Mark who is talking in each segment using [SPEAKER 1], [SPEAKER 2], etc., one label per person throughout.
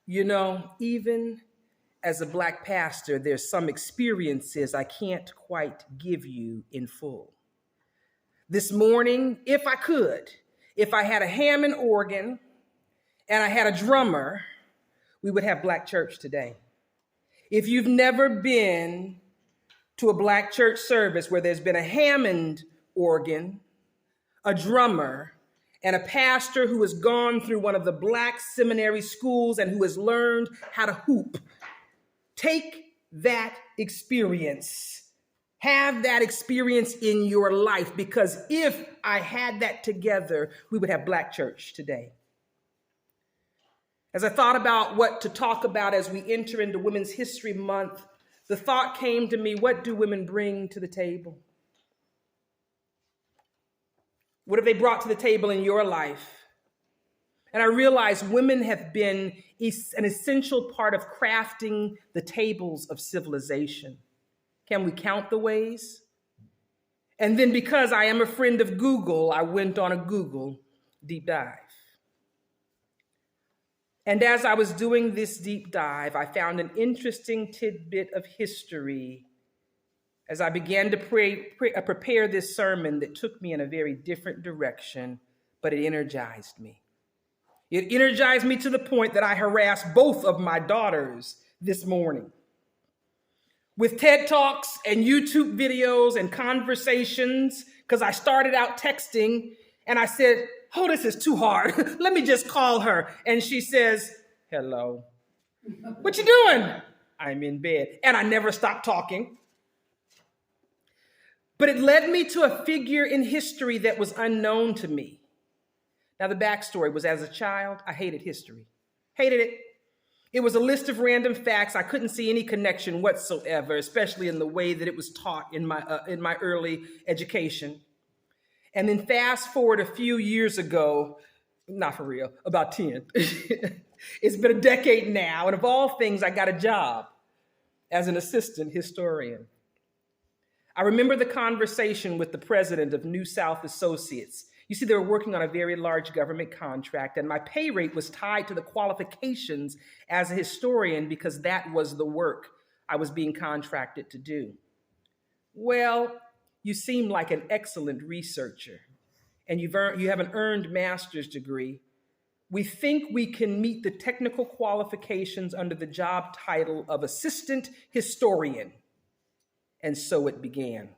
[SPEAKER 1] You know, even as a Black pastor, there's some experiences I can't quite give you in full. This morning, if I could, if I had a Hammond organ and I had a drummer, we would have Black church today. If you've never been to a Black church service where there's been a Hammond organ, a drummer, and a pastor who has gone through one of the Black seminary schools and who has learned how to hoop, take that experience. Have that experience in your life, because if I had that together, we would have Black church today. As I thought about what to talk about as we enter into Women's History Month, the thought came to me, what do women bring to the table? What have they brought to the table in your life? And I realized women have been an essential part of crafting the tables of civilization. Can we count the ways? And then, because I am a friend of Google, I went on a Google deep dive. And as I was doing this deep dive, I found an interesting tidbit of history as I began to prepare this sermon that took me in a very different direction, but it energized me. It energized me to the point that I harassed both of my daughters this morning with TED Talks and YouTube videos and conversations, because I started out texting and I said, oh, this is too hard. Let me just call her. And she says, hello. What you doing? I'm in bed. And I never stopped talking. But it led me to a figure in history that was unknown to me. Now, the backstory was, as a child, I hated history. Hated it. It was a list of random facts. I couldn't see any connection whatsoever, especially in the way that it was taught in my early education. And then fast forward a few years ago, not for real, about 10. It's been a decade now, and of all things, I got a job as an assistant historian. I remember the conversation with the president of New South Associates. You see, they were working on a very large government contract, and my pay rate was tied to the qualifications as a historian because that was the work I was being contracted to do. Well, you seem like an excellent researcher, and you have an earned master's degree. We think we can meet the technical qualifications under the job title of assistant historian. And so it began.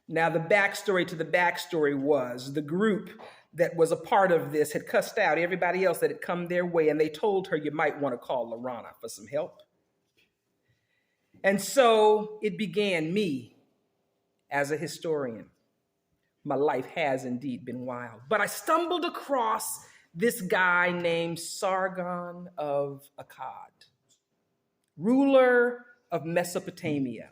[SPEAKER 1] Now, the backstory to the backstory was the group that was a part of this had cussed out everybody else that had come their way, and they told her, you might want to call Lorana for some help. And so it began, me as a historian. My life has indeed been wild. But I stumbled across this guy named Sargon of Akkad, ruler of Mesopotamia.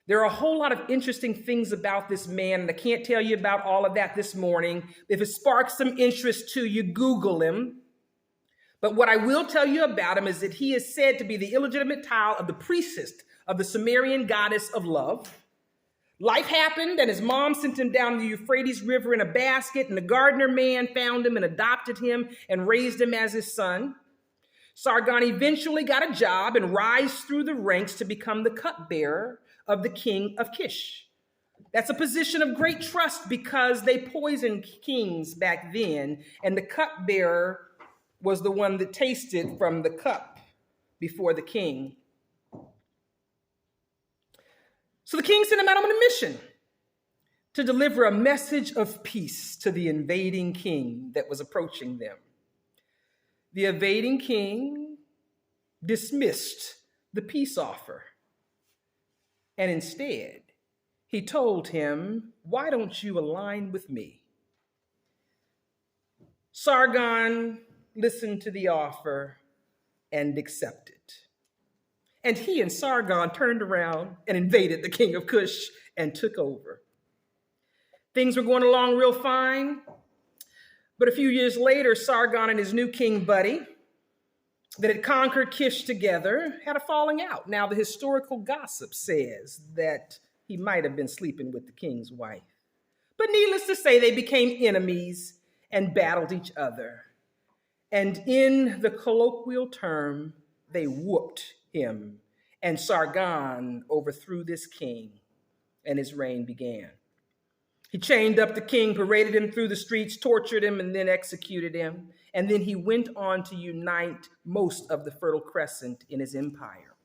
[SPEAKER 1] There are a whole lot of interesting things about this man, and I can't tell you about all of that this morning. If it sparks some interest to you, Google him. But what I will tell you about him is that he is said to be the illegitimate child of the priestess of the Sumerian goddess of love. Life happened, and his mom sent him down the Euphrates River in a basket, and the gardener man found him and adopted him and raised him as his son. Sargon eventually got a job and rise through the ranks to become the cupbearer of the king of Kish. That's a position of great trust because they poisoned kings back then, and the cupbearer was the one that tasted from the cup before the king. So the king sent him out on a mission to deliver a message of peace to the invading king that was approaching them. The invading king dismissed the peace offer. And instead, he told him, why don't you align with me? Sargon listened to the offer and accepted. And he and Sargon turned around and invaded the king of Cush and took over. Things were going along real fine. But a few years later, Sargon and his new king buddy that had conquered Kish together had a falling out. Now, the historical gossip says that he might have been sleeping with the king's wife. But needless to say, they became enemies and battled each other. And in the colloquial term, they whooped him, and Sargon overthrew this king, and his reign began. He chained up the king, paraded him through the streets, tortured him, and then executed him. And then he went on to unite most of the Fertile Crescent in his empire.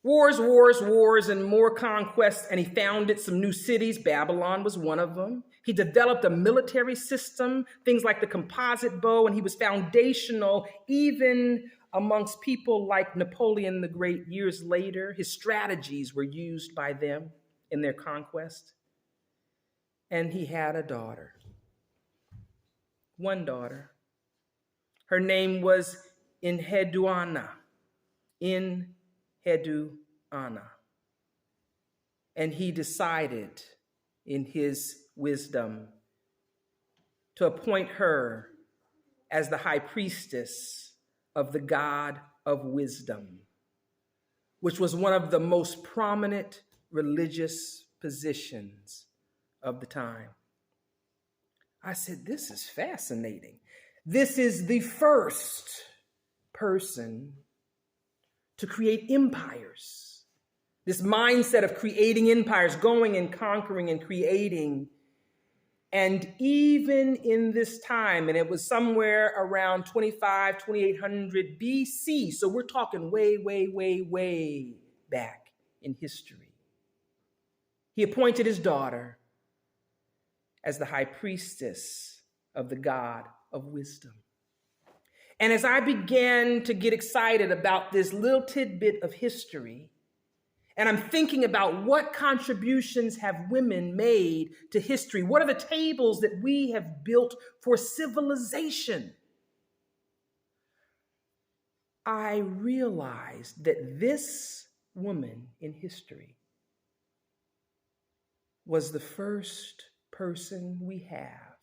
[SPEAKER 1] Wars, wars, wars, and more conquests, and he founded some new cities. Babylon was one of them. He developed a military system, things like the composite bow, and he was foundational even amongst people like Napoleon the Great years later. His strategies were used by them in their conquest. And he had a daughter, one daughter. Her name was Enheduanna. Enheduanna. And he decided in his wisdom to appoint her as the high priestess of the God of wisdom, which was one of the most prominent religious positions of the time. I said, this is fascinating. This is the first person to create empires. This mindset of creating empires, going and conquering and creating. And even in this time, and it was somewhere around 2800 BC, so we're talking way, way, way, way back in history. He appointed his daughter as the high priestess of the God of wisdom. And as I began to get excited about this little tidbit of history, and I'm thinking about what contributions have women made to history, what are the tables that we have built for civilization, I realized that this woman in history was the first person we have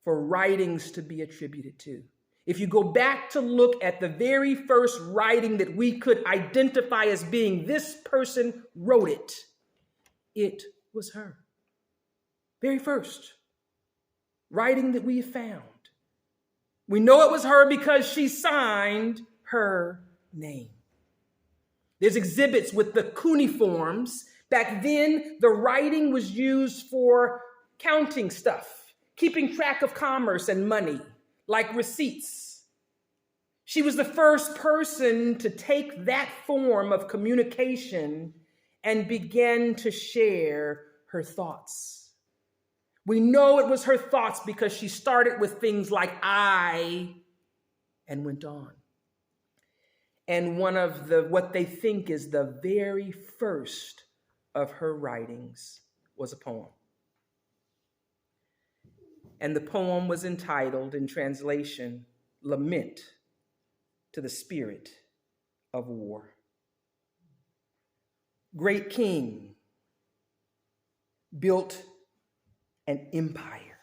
[SPEAKER 1] for writings to be attributed to. If you go back to look at the very first writing that we could identify as being this person wrote it, it was her. Very first writing that we found. We know it was her because she signed her name. There's exhibits with the cuneiforms. Back then, the writing was used for counting stuff, keeping track of commerce and money, like receipts. She was the first person to take that form of communication and begin to share her thoughts. We know it was her thoughts because she started with things like I and went on. And one of what they think is the very first of her writings was a poem. And the poem was entitled, in translation, Lament to the Spirit of War. Great king built an empire.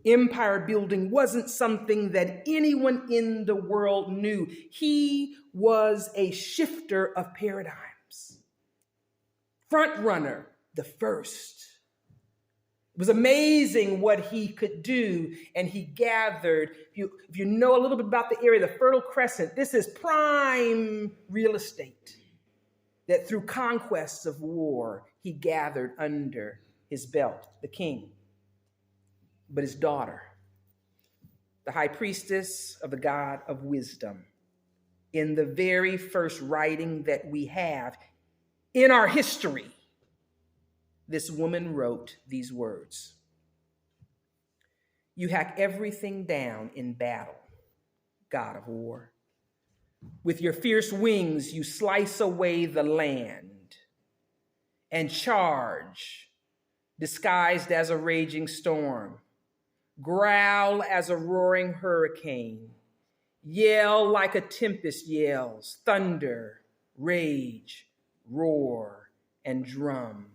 [SPEAKER 1] Empire building wasn't something that anyone in the world knew. He was a shifter of paradigms. Front runner, the first. It was amazing what he could do, and he gathered, if you know a little bit about the area, the Fertile Crescent, this is prime real estate that through conquests of war, he gathered under his belt, the king. But his daughter, the high priestess of the God of wisdom, in the very first writing that we have in our history, this woman wrote these words: "You hack everything down in battle, God of war. With your fierce wings, you slice away the land and charge, disguised as a raging storm, growl as a roaring hurricane, yell like a tempest yells, thunder, rage, roar, and drum.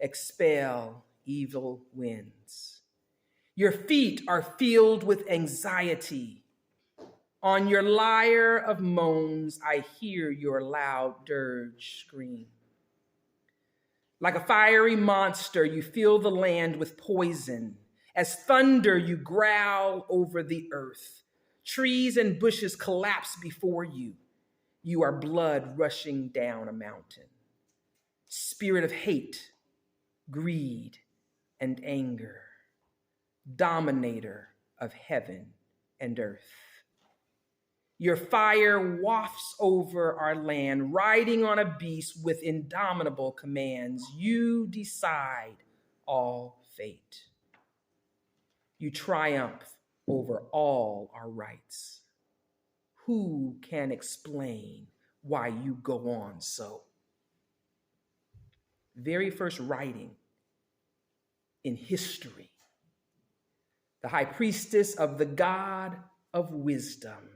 [SPEAKER 1] Expel evil winds. Your feet are filled with anxiety. On your lyre of moans, I hear your loud dirge scream. Like a fiery monster, you fill the land with poison As thunder, you growl over the earth. Trees and bushes collapse before you. You are blood rushing down a mountain. Spirit of hate, greed, and anger. Dominator of heaven and earth. Your fire wafts over our land, riding on a beast with indomitable commands. You decide all fate. You triumph over all our rights. Who can explain why you go on so? Very first writing in history. The high priestess of the God of wisdom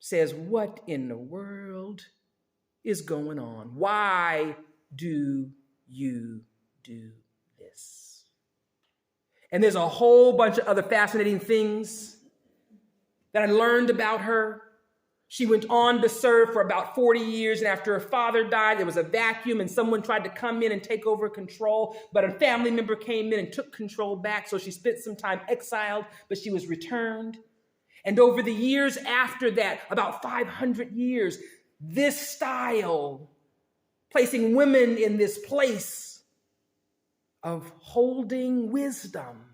[SPEAKER 1] says, what in the world is going on? Why do you do this? And there's a whole bunch of other fascinating things that I learned about her. She went on to serve for about 40 years, and after her father died, there was a vacuum, and someone tried to come in and take over control, but a family member came in and took control back, so she spent some time exiled, but she was returned. And over the years after that, about 500 years, this style, placing women in this place of holding wisdom,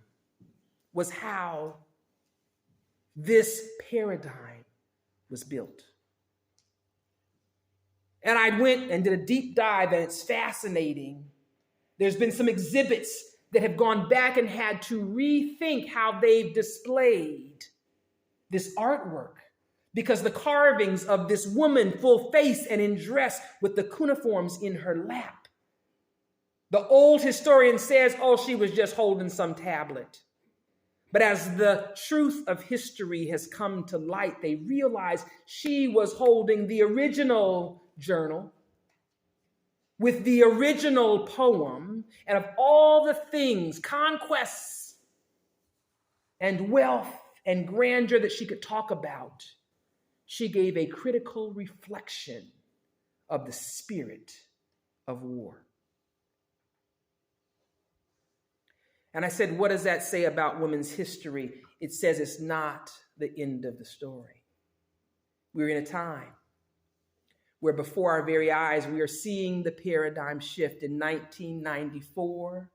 [SPEAKER 1] was how this paradigm was built. And I went and did a deep dive, and it's fascinating. There's been some exhibits that have gone back and had to rethink how they've displayed this artwork, because the carvings of this woman, full face and in dress with the cuneiforms in her lap. The old historian says, oh, she was just holding some tablet. But as the truth of history has come to light, they realize she was holding the original journal with the original poem, and of all the things, conquests and wealth and grandeur that she could talk about, she gave a critical reflection of the spirit of war. And I said, what does that say about women's history? It says it's not the end of the story. We're in a time where before our very eyes, we are seeing the paradigm shift. In 1994,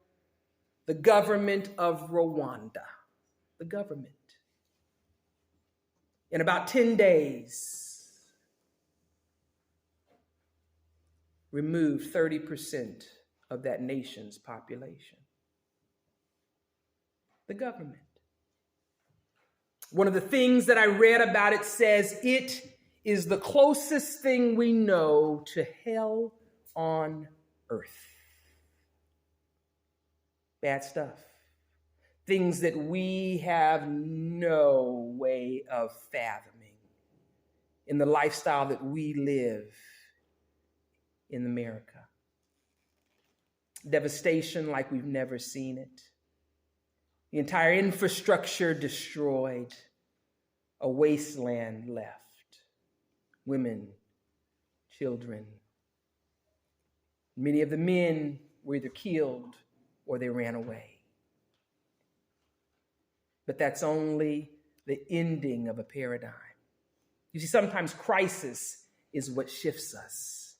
[SPEAKER 1] the government of Rwanda, the government, in about 10 days, removed 30% of that nation's population. The government. One of the things that I read about it says it is the closest thing we know to hell on earth. Bad stuff. Things that we have no way of fathoming in the lifestyle that we live in America. Devastation like we've never seen it. The entire infrastructure destroyed. A wasteland left. Women, children. Many of the men were either killed or they ran away. But that's only the ending of a paradigm. You see, sometimes crisis is what shifts us.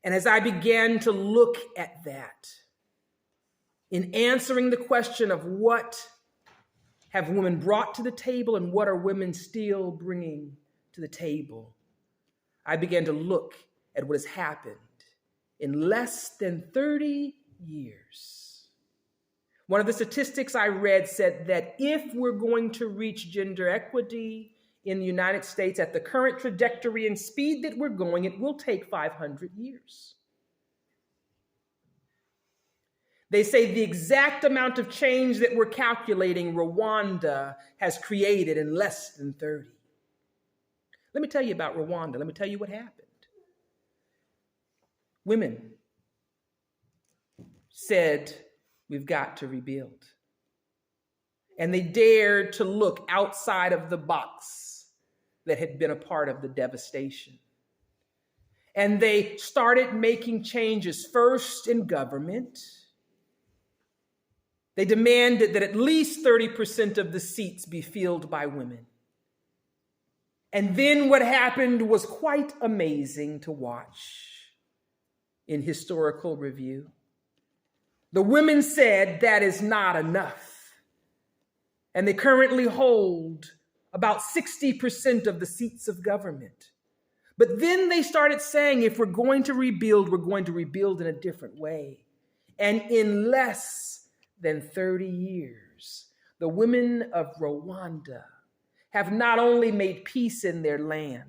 [SPEAKER 1] And as I began to look at that, in answering the question of what have women brought to the table and what are women still bringing to the table, I began to look at what has happened in less than 30 years. One of the statistics I read said that if we're going to reach gender equity in the United States at the current trajectory and speed that we're going, it will take 500 years. They say the exact amount of change that we're calculating Rwanda has created in less than 30. Let me tell you about Rwanda. Let me tell you what happened. Women said, we've got to rebuild. And they dared to look outside of the box that had been a part of the devastation. And they started making changes first in government, They demanded that at least 30% of the seats be filled by women. And then what happened was quite amazing to watch in historical review. The women said that is not enough. And they currently hold about 60% of the seats of government. But then they started saying, if we're going to rebuild in a different way. And in less than 30 years, the women of Rwanda have not only made peace in their land.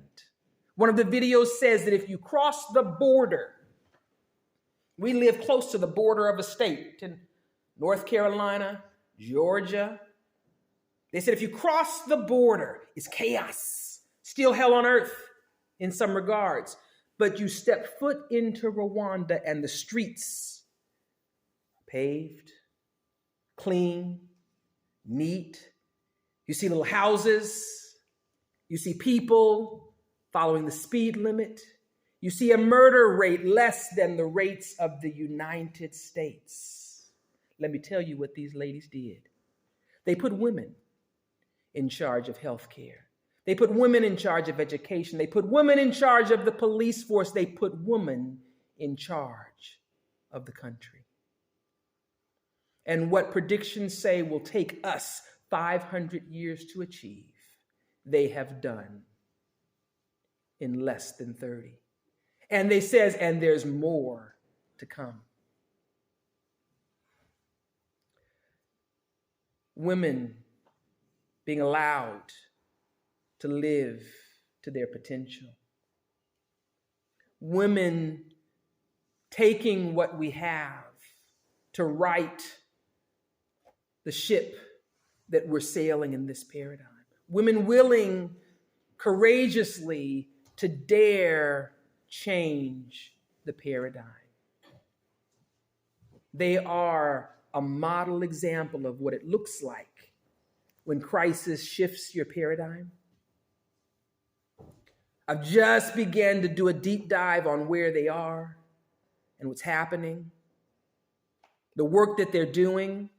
[SPEAKER 1] One of the videos says that if you cross the border, we live close to the border of a state in North Carolina, Georgia. They said if you cross the border, it's chaos, still hell on earth in some regards. But you step foot into Rwanda and the streets paved, clean, neat. You see little houses. You see people following the speed limit. You see a murder rate less than the rates of the United States. Let me tell you what these ladies did. They put women in charge of health care. They put women in charge of education. They put women in charge of the police force. They put women in charge of the country. And what predictions say will take us 500 years to achieve, they have done in less than 30. And they says, and there's more to come. Women being allowed to live to their potential. Women taking what we have to right the ship that we're sailing in this paradigm. Women willing courageously to dare change the paradigm. They are a model example of what it looks like when crisis shifts your paradigm. I've just begun to do a deep dive on where they are and what's happening, the work that they're doing.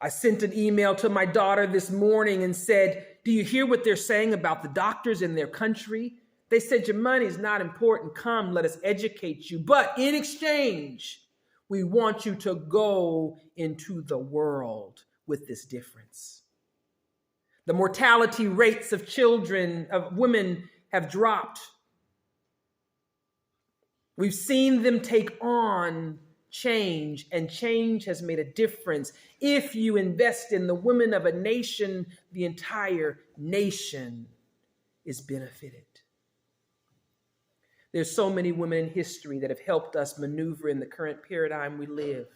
[SPEAKER 1] I sent an email to my daughter this morning and said, do you hear what they're saying about the doctors in their country? They said, your money's not important. Come, let us educate you. But in exchange, we want you to go into the world with this difference. The mortality rates of children, of women, have dropped. We've seen them take on change, and change has made a difference. If you invest in the women of a nation, the entire nation is benefited. There's so many women in history that have helped us maneuver in the current paradigm we live.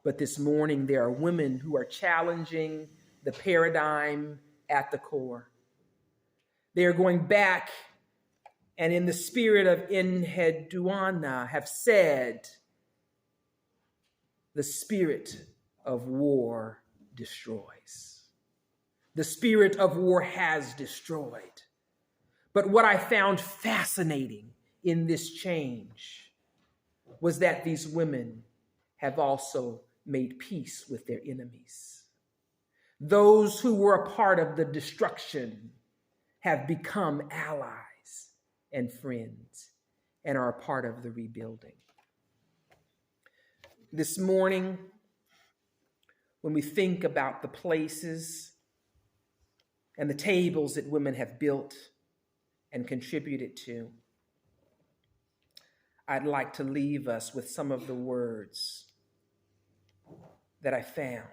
[SPEAKER 1] But this morning, there are women who are challenging the paradigm at the core. They are going back and in the spirit of Enheduanna have said, the spirit of war destroys. The spirit of war has destroyed. But what I found fascinating in this change was that these women have also made peace with their enemies. Those who were a part of the destruction have become allies and friends and are a part of the rebuilding. This morning, when we think about the places and the tables that women have built and contributed to, I'd like to leave us with some of the words that I found.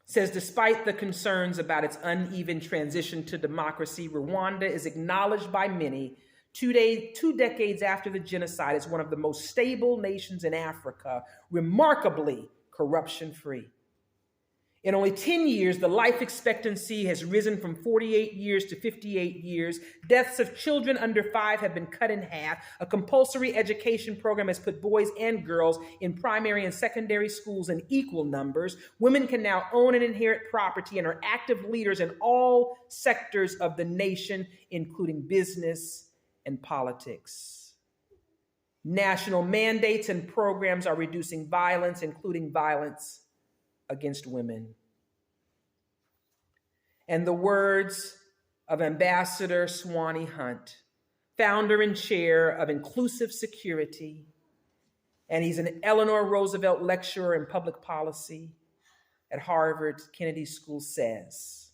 [SPEAKER 1] It says, despite the concerns about its uneven transition to democracy, Rwanda is acknowledged by many 2 decades after the genocide as one of the most stable nations in Africa, remarkably corruption-free. In only 10 years, the life expectancy has risen from 48 years to 58 years. Deaths of children under 5 have been cut in half. A compulsory education program has put boys and girls in primary and secondary schools in equal numbers. Women can now own and inherit property and are active leaders in all sectors of the nation, including business and politics. National mandates and programs are reducing violence, including violence against women. And the words of Ambassador Swanee Hunt, founder and chair of Inclusive Security, and he's an Eleanor Roosevelt lecturer in public policy at Harvard Kennedy School, says,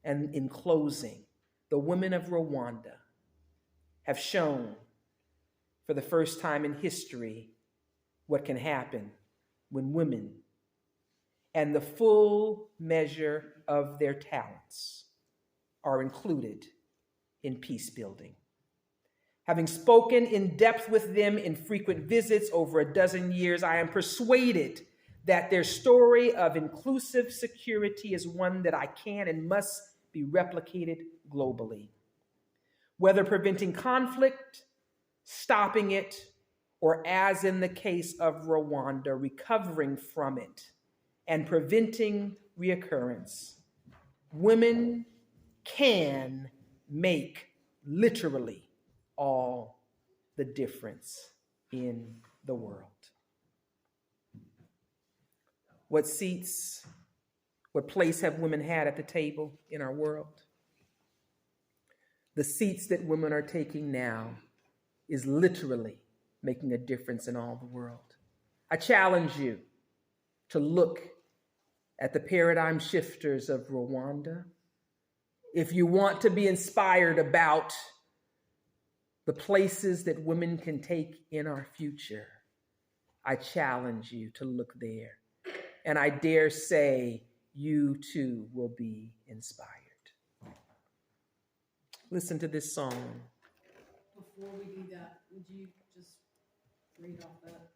[SPEAKER 1] and in closing, the women of Rwanda have shown for the first time in history what can happen when women and the full measure of their talents are included in peace building. Having spoken in depth with them in frequent visits over a dozen years, I am persuaded that their story of inclusive security is one that I can and must be replicated globally. Whether preventing conflict, stopping it, or as in the case of Rwanda, recovering from it and preventing reoccurrence, women can make literally all the difference in the world. What place have women had at the table in our world? The seats that women are taking now is literally making a difference in all the world. I challenge you to look at the paradigm shifters of Rwanda. If you want to be inspired about the places that women can take in our future, I challenge you to look there. And I dare say you too will be inspired. Listen to this song.
[SPEAKER 2] Before we do that, would you just read off that?